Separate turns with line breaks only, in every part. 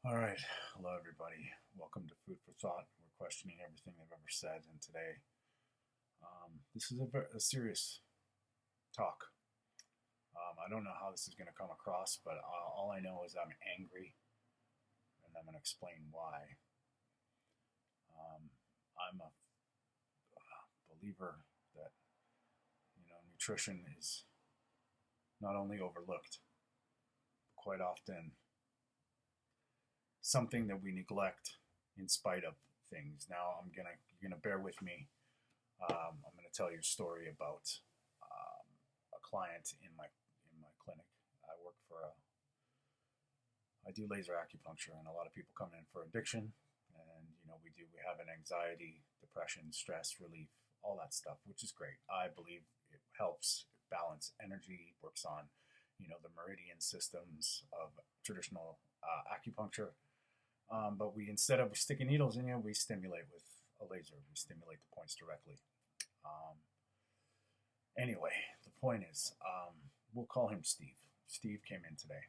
All right. Hello, everybody. Welcome to Food for Thought. We're questioning everything they've ever said. And today, this is a serious talk. I don't know how this is going to come across, but all I know is I'm angry, and I'm going to explain why. I'm a believer that nutrition is not only overlooked, but quite often something that we neglect in spite of things. Now, you're gonna bear with me. I'm gonna tell you a story about a client in my clinic. I do laser acupuncture, and a lot of people come in for addiction. And we have an anxiety, depression, stress relief, all that stuff, which is great. I believe it helps balance energy, works on the meridian systems of traditional acupuncture. But we, instead of sticking needles in you, we stimulate with a laser. We stimulate the points directly. Um, anyway, the point is, we'll call him Steve. Steve came in today,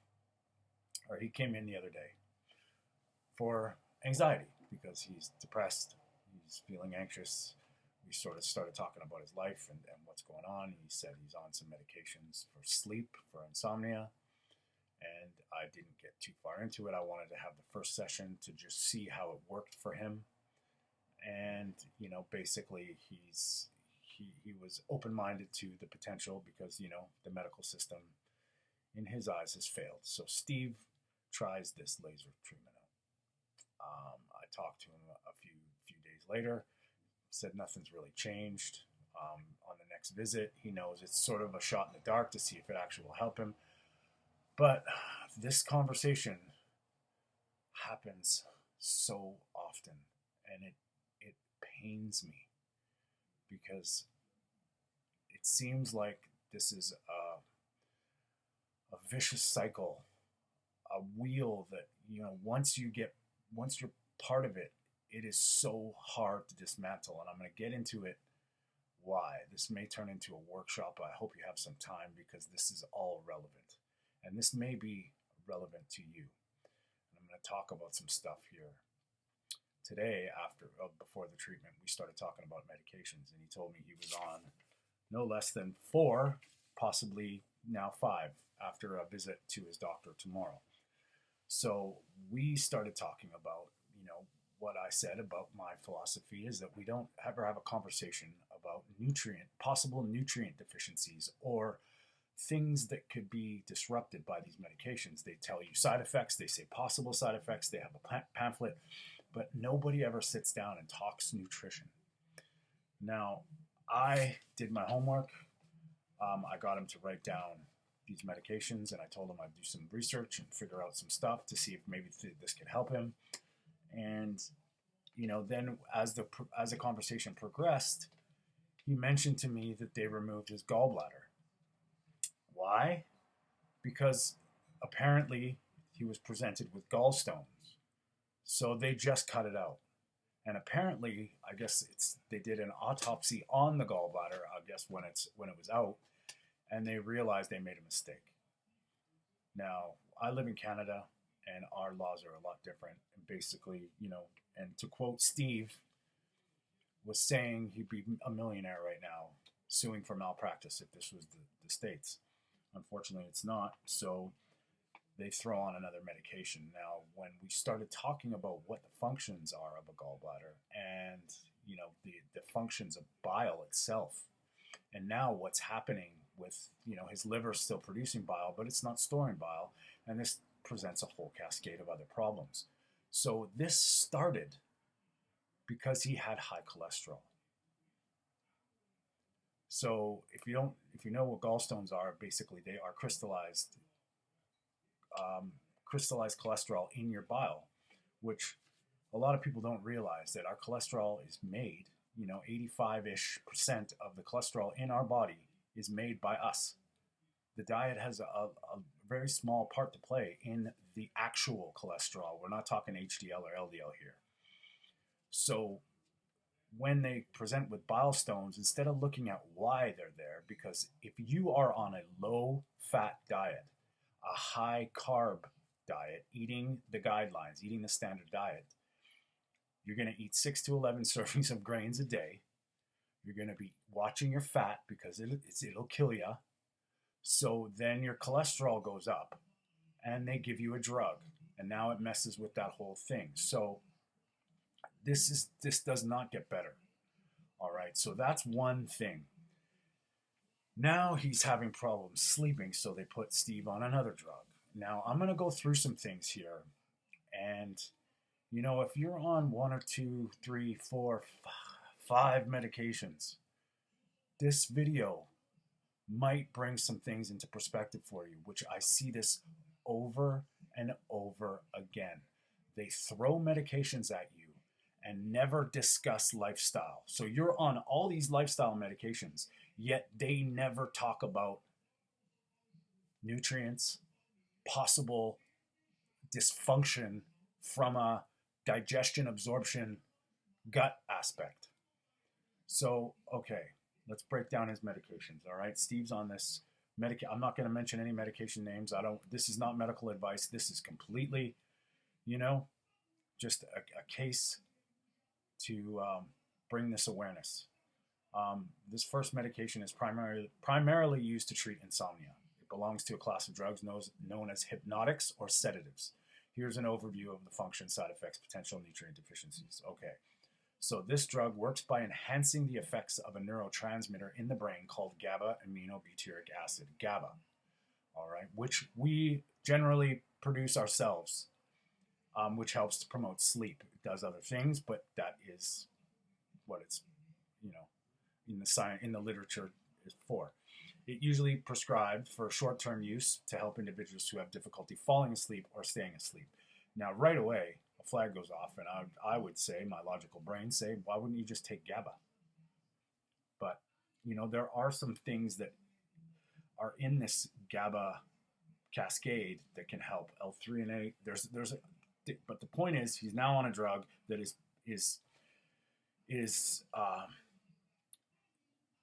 or he came in the other day for anxiety because he's depressed. He's feeling anxious. We sort of started talking about his life and what's going on. He said he's on some medications for sleep, for insomnia, and I didn't get too far into it. I wanted to have the first session to just see how it worked for him. And basically, he was open-minded to the potential because the medical system, in his eyes, has failed. So Steve tries this laser treatment out. I talked to him a few days later. Said nothing's really changed. On the next visit, he knows it's sort of a shot in the dark to see if it actually will help him. But this conversation happens so often, and it pains me because it seems like this is a vicious cycle, a wheel that once you're part of it, it is so hard to dismantle. And I'm going to get into it. Why this may turn into a workshop. I hope you have some time because this is all relevant. And this may be relevant to you. And I'm going to talk about some stuff here. Today, before the treatment, we started talking about medications, and he told me he was on no less than 4, possibly now 5, after a visit to his doctor tomorrow. So we started talking about, what I said about my philosophy is that we don't ever have a conversation about possible nutrient deficiencies or things that could be disrupted by these medications. They tell you side effects, they say possible side effects, they have a pamphlet, but nobody ever sits down and talks nutrition. Now, I did my homework. I got him to write down these medications, and I told him I'd do some research and figure out some stuff to see if maybe this could help him. And then as the conversation progressed, he mentioned to me that they removed his gallbladder. Why? Because apparently he was presented with gallstones. So they just cut it out. And apparently, I guess they did an autopsy on the gallbladder, I guess when it was out, and they realized they made a mistake. Now, I live in Canada, and our laws are a lot different. And basically, and to quote Steve, was saying he'd be a millionaire right now, suing for malpractice if this was the States. Unfortunately, it's not. So they throw on another medication. Now, when we started talking about what the functions are of a gallbladder and, the functions of bile itself, and now what's happening with, his liver still producing bile, but it's not storing bile, and this presents a whole cascade of other problems. So this started because he had high cholesterol. So if you know what gallstones are, basically they are crystallized cholesterol in your bile, which a lot of people don't realize that our cholesterol is made, 85-ish% of the cholesterol in our body is made by us. The diet has a very small part to play in the actual cholesterol. We're not talking HDL or LDL here. So when they present with bile stones, instead of looking at why they're there, because if you are on a low fat diet, a high carb diet, eating the guidelines, eating the standard diet, you're going to eat 6 to 11 servings of grains a day. You're going to be watching your fat because it'll kill you. So then your cholesterol goes up and they give you a drug. And now it messes with that whole thing. So this does not get better. All right. So that's one thing. Now he's having problems sleeping. So they put Steve on another drug. Now I'm going to go through some things here. And, you know, if you're on 1 or 2, 3, 4, 5 medications, this video might bring some things into perspective for you, which I see this over and over again. They throw medications at you and never discuss lifestyle. So you're on all these lifestyle medications, yet they never talk about nutrients, possible dysfunction from a digestion, absorption, gut aspect. So, okay, let's break down his medications. All right, Steve's on this I'm not going to mention any medication names. This is not medical advice. This is completely, you know, just a case to bring this awareness. This first medication is primarily used to treat insomnia. It belongs to a class of drugs known as hypnotics or sedatives. Here's an overview of the function, side effects, potential nutrient deficiencies. Okay. So this drug works by enhancing the effects of a neurotransmitter in the brain called GABA aminobutyric acid, GABA, all right, which we generally produce ourselves, which helps to promote sleep. It does other things, but that is what it's, you know, in the literature is for. It usually prescribed for short-term use to help individuals who have difficulty falling asleep or staying asleep. Now, right away, a flag goes off, and I would say, my logical brain say, why wouldn't you just take GABA? But, you know, there are some things that are in this GABA cascade that can help. L-threonate. But the point is, he's now on a drug that is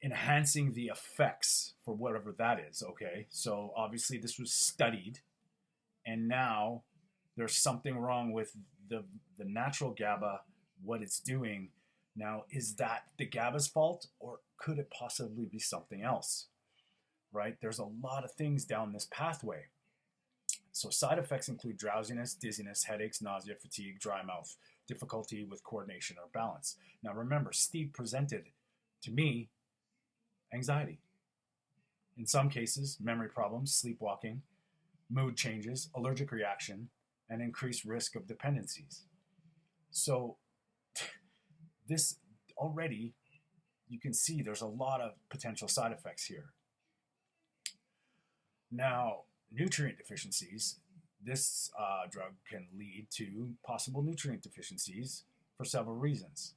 enhancing the effects for whatever that is. Okay, so obviously this was studied, and now there's something wrong with the natural GABA, what it's doing. Now, is that the GABA's fault, or could it possibly be something else? Right? There's a lot of things down this pathway. So side effects include drowsiness, dizziness, headaches, nausea, fatigue, dry mouth, difficulty with coordination or balance. Now remember, Steve presented to me anxiety. In some cases, memory problems, sleepwalking, mood changes, allergic reaction, and increased risk of dependencies. So this already, you can see there's a lot of potential side effects here. Now, nutrient deficiencies, this drug can lead to possible nutrient deficiencies for several reasons.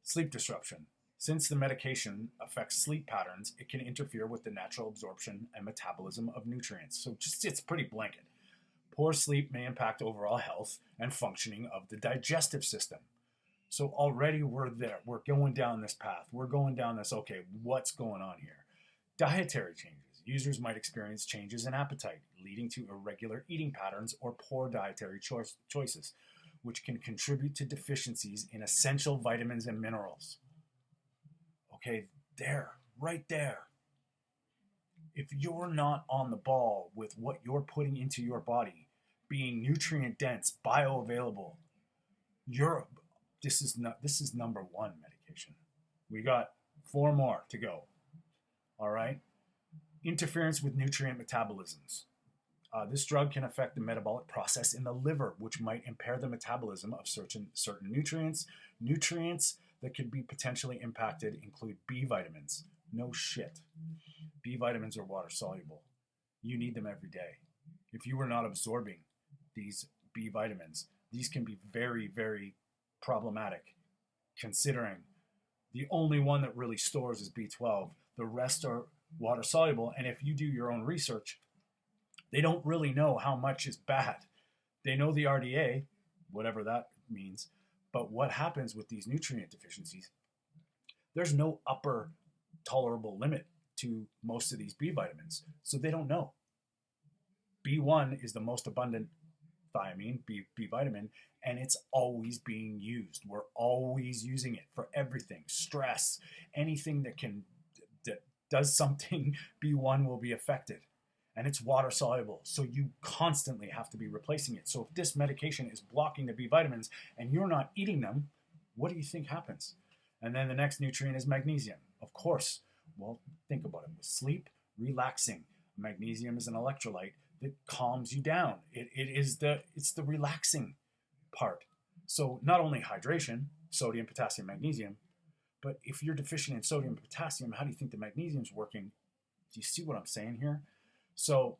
Sleep disruption. Since the medication affects sleep patterns, it can interfere with the natural absorption and metabolism of nutrients. So it's pretty blanket. Poor sleep may impact overall health and functioning of the digestive system. So already we're there. We're going down this path. We're going down this, okay, what's going on here? Dietary changes. Users might experience changes in appetite, leading to irregular eating patterns or poor dietary choices, which can contribute to deficiencies in essential vitamins and minerals. Okay, there, right there. If you're not on the ball with what you're putting into your body, being nutrient dense, bioavailable, this is number one medication. We got 4 more to go. All right. Interference with nutrient metabolisms. This drug can affect the metabolic process in the liver, which might impair the metabolism of certain nutrients. Nutrients that could be potentially impacted include B vitamins. No shit. B vitamins are water soluble. You need them every day. If you are not absorbing these B vitamins, these can be very, very problematic, considering the only one that really stores is B12. The rest are water soluble, and if you do your own research, they don't really know how much is bad. They know the RDA, whatever that means, but what happens with these nutrient deficiencies, there's no upper tolerable limit to most of these B vitamins, so they don't know. B1 is the most abundant thiamine, B vitamin, and it's always being used. We're always using it for everything. Stress, anything that does something, B1 will be affected. And it's water soluble, so you constantly have to be replacing it. So if this medication is blocking the B vitamins and you're not eating them, what do you think happens? And then the next nutrient is magnesium. Of course, well, think about it. With sleep, relaxing. Magnesium is an electrolyte that calms you down. It's the relaxing part. So not only hydration, sodium, potassium, magnesium, but if you're deficient in sodium and potassium, how do you think the magnesium's working? Do you see what I'm saying here? So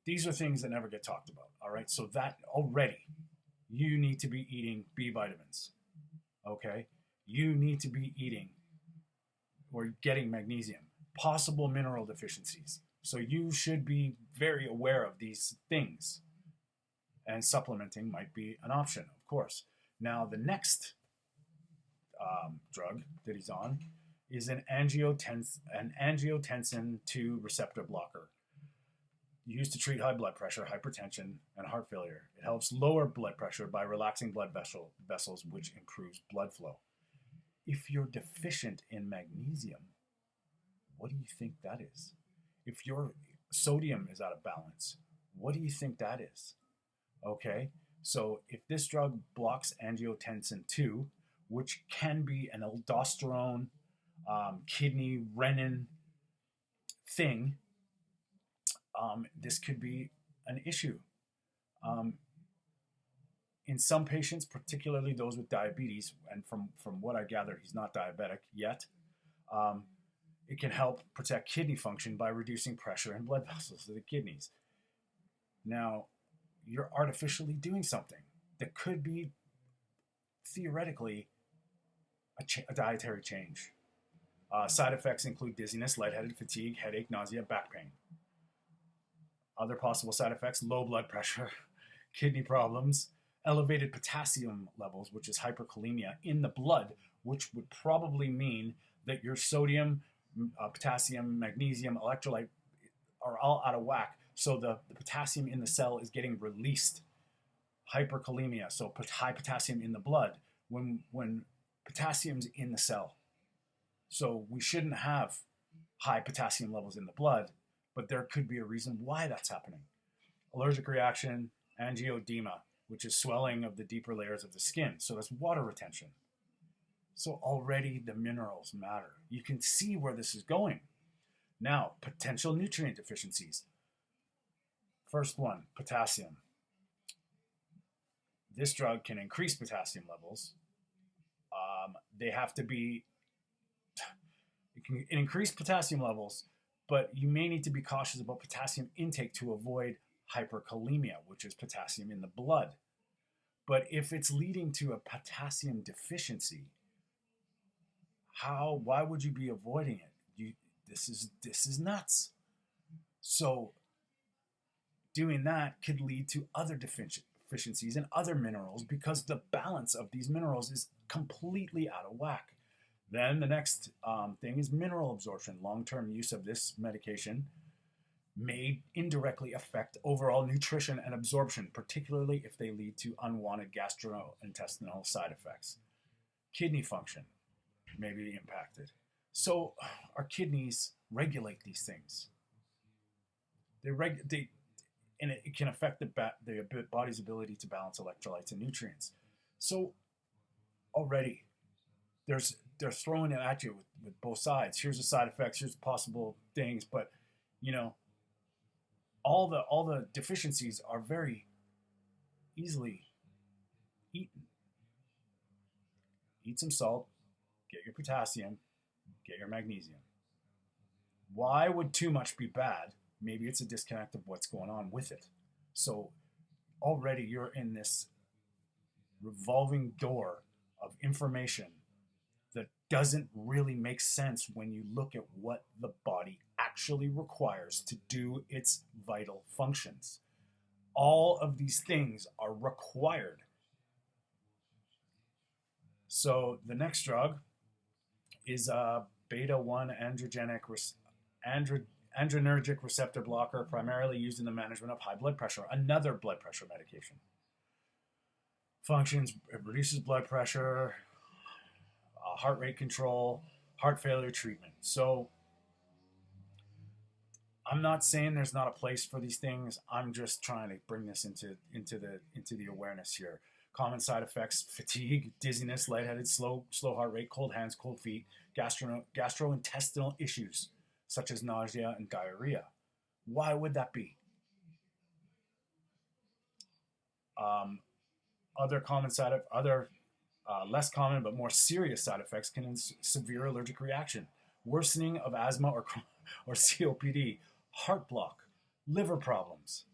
these are things that never get talked about. All right. So that already you need to be eating B vitamins. Okay. You need to be eating or getting magnesium, possible mineral deficiencies. So you should be very aware of these things, and supplementing might be an option, of course. Now, the next drug that he's on is an angiotensin 2 receptor blocker used to treat high blood pressure, hypertension, and heart failure. It helps lower blood pressure by relaxing blood vessels, which improves blood flow. If you're deficient in magnesium, what do you think that is? If your sodium is out of balance, what do you think that is? Okay, so if this drug blocks angiotensin 2, which can be an aldosterone, kidney, renin thing, this could be an issue. In some patients, particularly those with diabetes, and from what I gather, he's not diabetic yet, it can help protect kidney function by reducing pressure in blood vessels to the kidneys. Now, you're artificially doing something that could be theoretically a dietary change. Side effects include dizziness, lightheaded, fatigue, headache, nausea, back pain. Other possible side effects: low blood pressure, kidney problems, elevated potassium levels, which is hyperkalemia in the blood, which would probably mean that your sodium, potassium, magnesium, electrolyte are all out of whack. So the potassium in the cell is getting released. Hyperkalemia, so high potassium in the blood when potassium's in the cell. So we shouldn't have high potassium levels in the blood, but there could be a reason why that's happening. Allergic reaction, angioedema, which is swelling of the deeper layers of the skin. So that's water retention. So already the minerals matter. You can see where this is going. Now, potential nutrient deficiencies. First one, potassium. This drug can increase potassium levels. They have to be, it can increase potassium levels, but you may need to be cautious about potassium intake to avoid hyperkalemia, which is potassium in the blood. But if it's leading to a potassium deficiency, why would you be avoiding it? This is nuts. So doing that could lead to other deficiencies in other minerals because the balance of these minerals is completely out of whack. Then the next thing is mineral absorption. Long-term use of this medication may indirectly affect overall nutrition and absorption, particularly if they lead to unwanted gastrointestinal side effects. Kidney function may be impacted. So our kidneys regulate these things. And it can affect the body's ability to balance electrolytes and nutrients. So already they're throwing it at you with both sides. Here's the side effects, here's possible things, but all the deficiencies are very easily eaten. Eat some salt, get your potassium, get your magnesium. Why would too much be bad? Maybe it's a disconnect of what's going on with it. So already you're in this revolving door of information that doesn't really make sense when you look at what the body actually requires to do its vital functions. All of these things are required. So the next drug is beta-1 adrenergic receptor blocker, primarily used in the management of high blood pressure, another blood pressure medication. Functions, it reduces blood pressure, heart rate control, heart failure treatment. So I'm not saying there's not a place for these things. I'm just trying to bring this into the awareness here. Common side effects: fatigue, dizziness, lightheaded, slow heart rate, cold hands, cold feet, gastrointestinal issues such as nausea and diarrhea. Why would that be? Other less common but more serious side effects can severe allergic reaction, worsening of asthma or COPD, heart block, liver problems.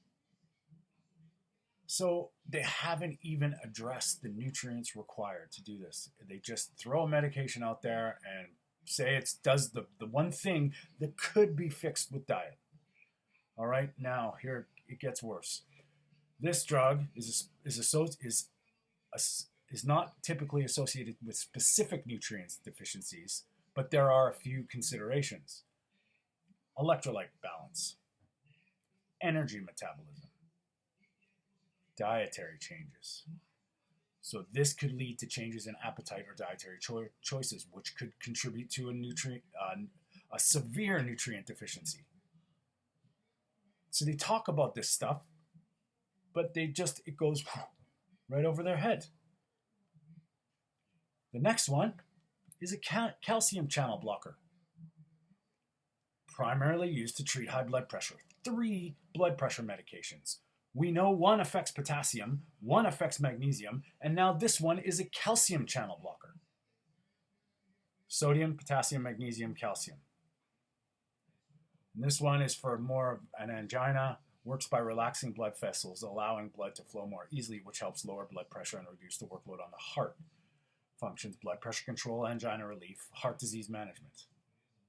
So they haven't even addressed the nutrients required to do this. They just throw a medication out there and say it does the one thing that could be fixed with diet. All right, now here it gets worse. This drug is not typically associated with specific nutrients deficiencies, but there are a few considerations: electrolyte balance, energy metabolism, dietary changes. So this could lead to changes in appetite or dietary choices, which could contribute to a severe nutrient deficiency. So they talk about this stuff, but it goes right over their head. The next one is a calcium channel blocker, primarily used to treat high blood pressure. 3 blood pressure medications. We know one affects potassium, one affects magnesium, and now this one is a calcium channel blocker. Sodium, potassium, magnesium, calcium. And this one is for more of an angina, works by relaxing blood vessels, allowing blood to flow more easily, which helps lower blood pressure and reduce the workload on the heart. Functions: blood pressure control, angina relief, heart disease management.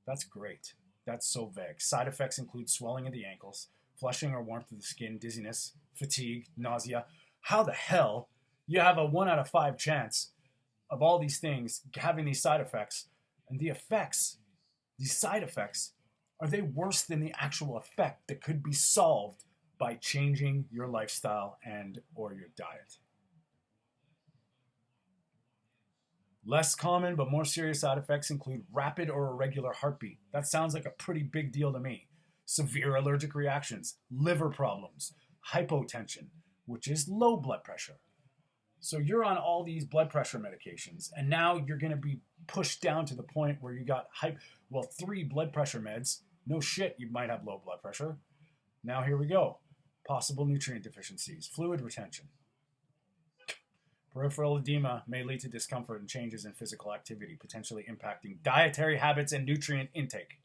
That's great. That's so vague. Side effects include swelling of the ankles, flushing or warmth of the skin, dizziness, fatigue, nausea. How the hell you have a 1 out of 5 chance of all these things having these side effects? And these side effects, are they worse than the actual effect that could be solved by changing your lifestyle and or your diet? Less common but more serious side effects include rapid or irregular heartbeat. That sounds like a pretty big deal to me. Severe allergic reactions, liver problems, hypotension, which is low blood pressure. So you're on all these blood pressure medications, and now you're going to be pushed down to the point where you got 3 blood pressure meds. No shit, you might have low blood pressure. Now here we go. Possible nutrient deficiencies, fluid retention. Peripheral edema may lead to discomfort and changes in physical activity, potentially impacting dietary habits and nutrient intake.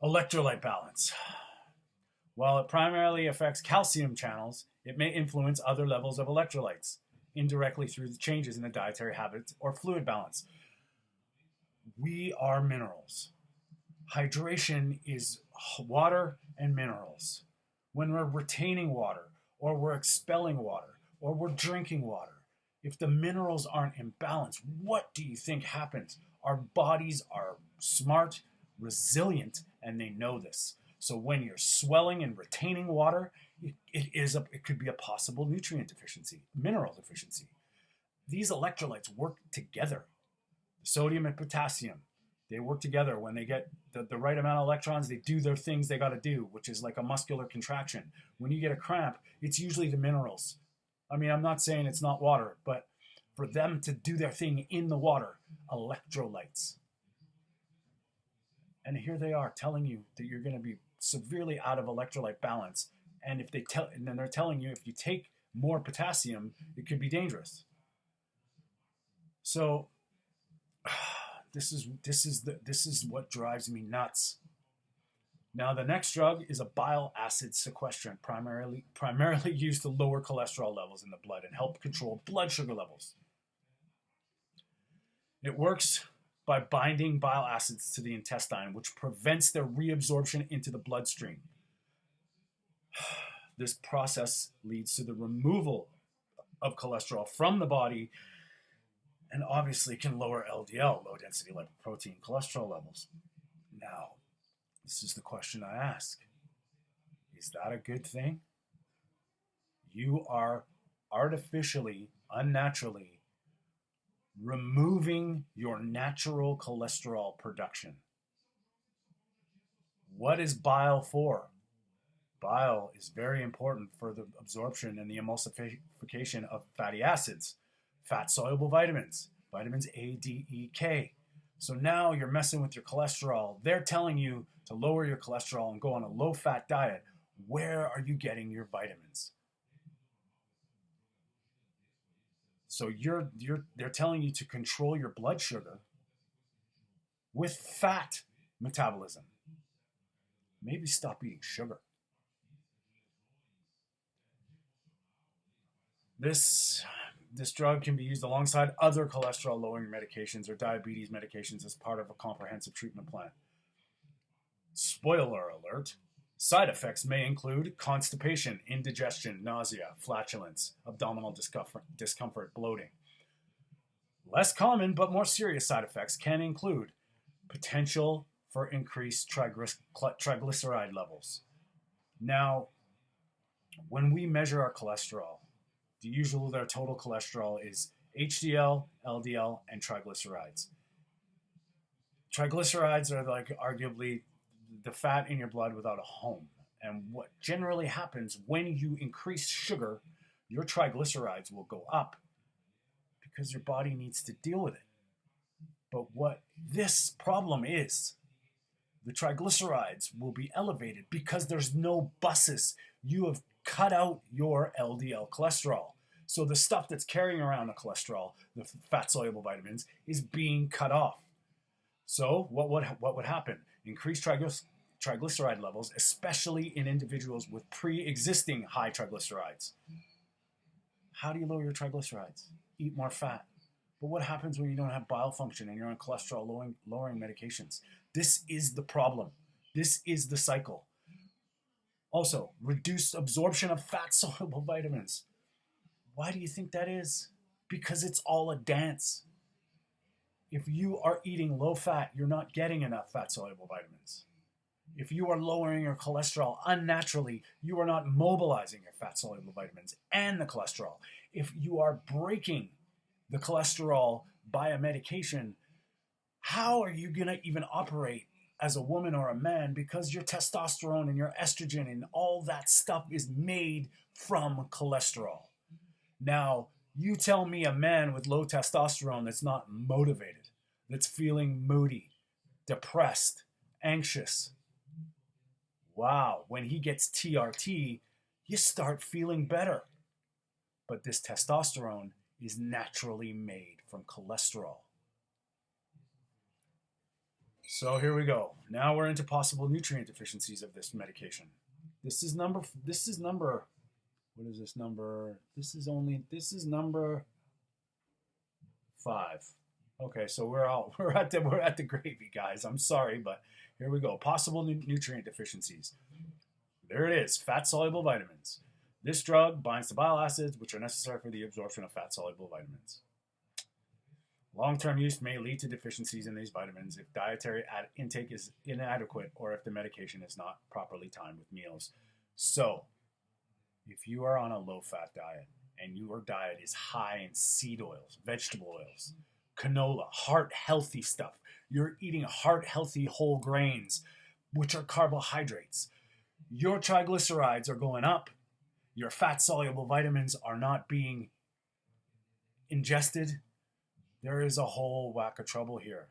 Electrolyte balance. While it primarily affects calcium channels, it may influence other levels of electrolytes, indirectly through the changes in the dietary habits or fluid balance. We are minerals. Hydration is water and minerals. When we're retaining water, or we're expelling water, or we're drinking water, if the minerals aren't in balance, what do you think happens? Our bodies are smart, resilient, and they know this. So when you're swelling and retaining water, it could be a possible nutrient deficiency, mineral deficiency. These electrolytes work together. Sodium and potassium, they work together. When they get the right amount of electrons, they do their things they got to do, which is like a muscular contraction. When you get a cramp, it's usually the minerals. I mean, I'm not saying it's not water, but for them to do their thing in the water, electrolytes. And here they are telling you that you're going to be severely out of electrolyte balance. And then they're telling you if you take more potassium, it could be dangerous. So this is what drives me nuts. Now, the next drug is a bile acid sequestrant, primarily used to lower cholesterol levels in the blood and help control blood sugar levels. It works by binding bile acids to the intestine, which prevents their reabsorption into the bloodstream. This process leads to the removal of cholesterol from the body and obviously can lower LDL, low density lipoprotein cholesterol levels. Now, This is the question I ask. Is that a good thing? You are artificially, unnaturally removing your natural cholesterol production. What is bile for? Bile is very important for the absorption and the emulsification of fatty acids, fat-soluble vitamins, vitamins A, D, E, K. So now you're messing with your cholesterol. They're telling you to lower your cholesterol and go on a low-fat diet. Where are you getting your vitamins? So they're telling you to control your blood sugar with fat metabolism. Maybe stop eating sugar. This drug can be used alongside other cholesterol-lowering medications or diabetes medications as part of a comprehensive treatment plan. Spoiler alert, side effects may include constipation, indigestion, nausea, flatulence, abdominal discomfort, bloating. Less common but more serious side effects can include potential for increased triglyceride levels. Now, when we measure our cholesterol, the usual their total cholesterol is HDL, LDL, and triglycerides. Triglycerides are like arguably the fat in your blood without a home. And what generally happens when you increase sugar, your triglycerides will go up because your body needs to deal with it. But what this problem is, the triglycerides will be elevated because there's no buses. You have cut out your LDL cholesterol. So the stuff that's carrying around the cholesterol, the fat-soluble vitamins, is being cut off. So what would happen? Increased triglyceride levels, especially in individuals with pre-existing high triglycerides. How do you lower your triglycerides? Eat more fat. But what happens when you don't have bile function and you're on cholesterol lowering medications? This is the problem. This is the cycle. Also, reduced absorption of fat-soluble vitamins. Why do you think that is? Because it's all a dance. If you are eating low fat, you're not getting enough fat-soluble vitamins. If you are lowering your cholesterol unnaturally, you are not mobilizing your fat-soluble vitamins and the cholesterol. If you are breaking the cholesterol by a medication, how are you going to even operate as a woman or a man? Because your testosterone and your estrogen and all that stuff is made from cholesterol. Now, you tell me a man with low testosterone that's not motivated, that's feeling moody, depressed, anxious. Wow, when he gets TRT, you start feeling better. But this testosterone is naturally made from cholesterol. So here we go. Now we're into possible nutrient deficiencies of this medication. This is number what is this number? This is number 5. Okay, so we're at the gravy, guys. I'm sorry, but here we go. Possible nutrient deficiencies. There it is, fat-soluble vitamins. This drug binds to bile acids, which are necessary for the absorption of fat-soluble vitamins. Long-term use may lead to deficiencies in these vitamins if dietary intake is inadequate or if the medication is not properly timed with meals. So, if you are on a low-fat diet and your diet is high in seed oils, vegetable oils, canola, heart-healthy stuff, you're eating heart-healthy whole grains, which are carbohydrates, your triglycerides are going up, your fat-soluble vitamins are not being ingested. There is a whole whack of trouble here.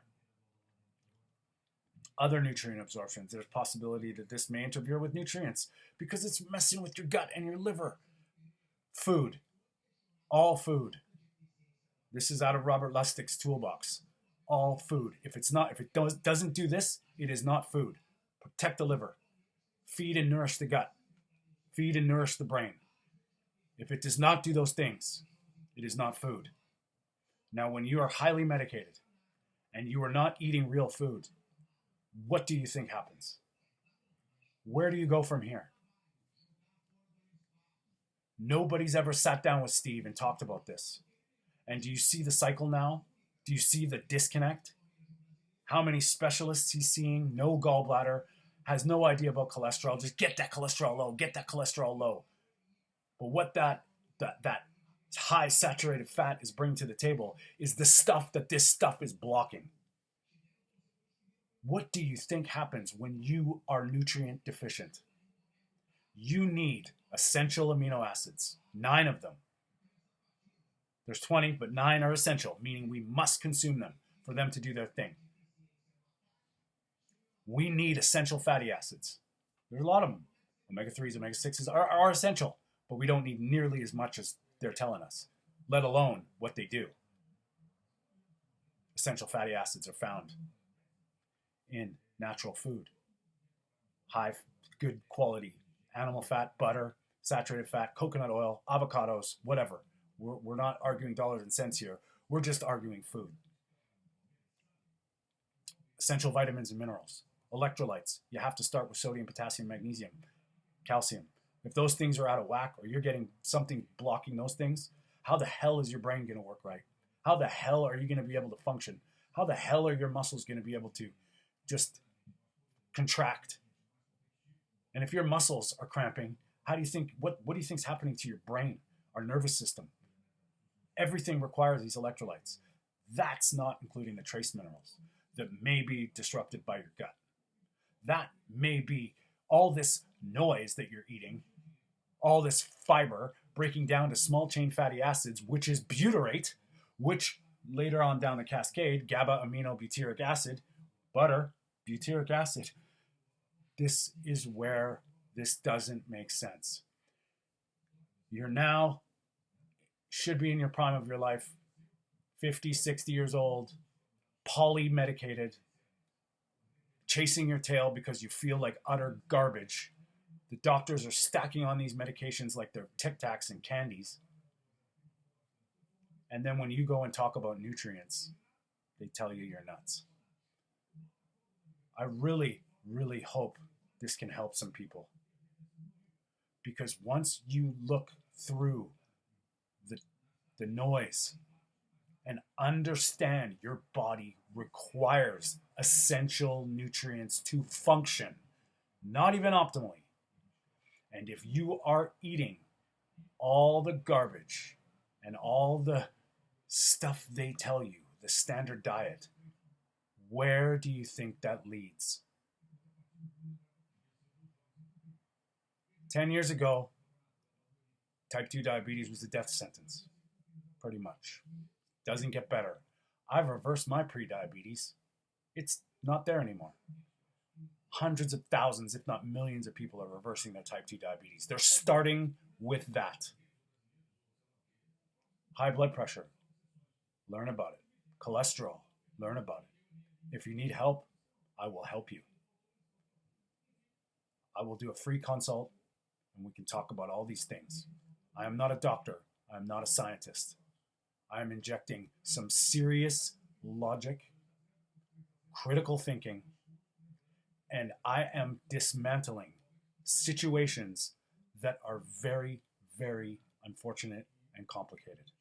Other nutrient absorptions. There's a possibility that this may interfere with nutrients because it's messing with your gut and your liver. Food. All food. This is out of Robert Lustig's toolbox. All food. If it doesn't do this, it is not food. Protect the liver. Feed and nourish the gut. Feed and nourish the brain. If it does not do those things, it is not food. Now, when you are highly medicated and you are not eating real food, what do you think happens? Where do you go from here? Nobody's ever sat down with Steve and talked about this. And do you see the cycle now? Do you see the disconnect? How many specialists he's seeing? No gallbladder. has no idea about cholesterol. Just get that cholesterol low, get that cholesterol low. But what that high saturated fat is bringing to the table is the stuff that this stuff is blocking. What do you think happens when you are nutrient deficient? You need essential amino acids, 9 of them. There's 20, but 9 are essential, meaning we must consume them for them to do their thing. We need essential fatty acids. There's a lot of them. Omega-3s, omega-6s are essential, but we don't need nearly as much as they're telling us, let alone what they do. Essential fatty acids are found in natural food. High, good quality animal fat, butter, saturated fat, coconut oil, avocados, whatever. We're not arguing dollars and cents here. We're just arguing food. Essential vitamins and minerals. Electrolytes. You have to start with sodium, potassium, magnesium, calcium. If those things are out of whack or you're getting something blocking those things, how the hell is your brain going to work right? How the hell are you going to be able to function? How the hell are your muscles going to be able to just contract? And if your muscles are cramping, how do you think, what do you think is happening to your brain, our nervous system? Everything requires these electrolytes. That's not including the trace minerals that may be disrupted by your gut. That may be all this noise that you're eating, all this fiber breaking down to small chain fatty acids, which is butyrate, which later on down the cascade, GABA amino butyric acid, butter, butyric acid. This is where this doesn't make sense. You're now, should be in your prime of your life, 50, 60 years old, polymedicated, chasing your tail because you feel like utter garbage. The doctors are stacking on these medications like they're Tic Tacs and candies. And then when you go and talk about nutrients, they tell you you're nuts. I really, really hope this can help some people. Because once you look through the noise and understand your body requires essential nutrients to function, not even optimally. And if you are eating all the garbage and all the stuff they tell you, the standard diet, where do you think that leads? 10 years ago, type 2 diabetes was a death sentence, pretty much. Doesn't get better. I've reversed my pre-diabetes. It's not there anymore. Hundreds of thousands, if not millions of people are reversing their type 2 diabetes. They're starting with that. High blood pressure, learn about it. Cholesterol, learn about it. If you need help, I will help you. I will do a free consult and we can talk about all these things. I am not a doctor. I am not a scientist. I am injecting some serious logic, critical thinking, and I am dismantling situations that are very, very unfortunate and complicated.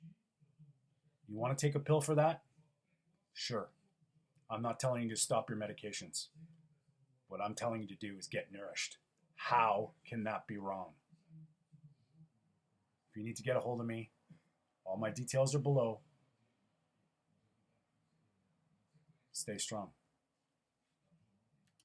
You want to take a pill for that? Sure. I'm not telling you to stop your medications. What I'm telling you to do is get nourished. How can that be wrong? If you need to get a hold of me, all my details are below. Stay strong.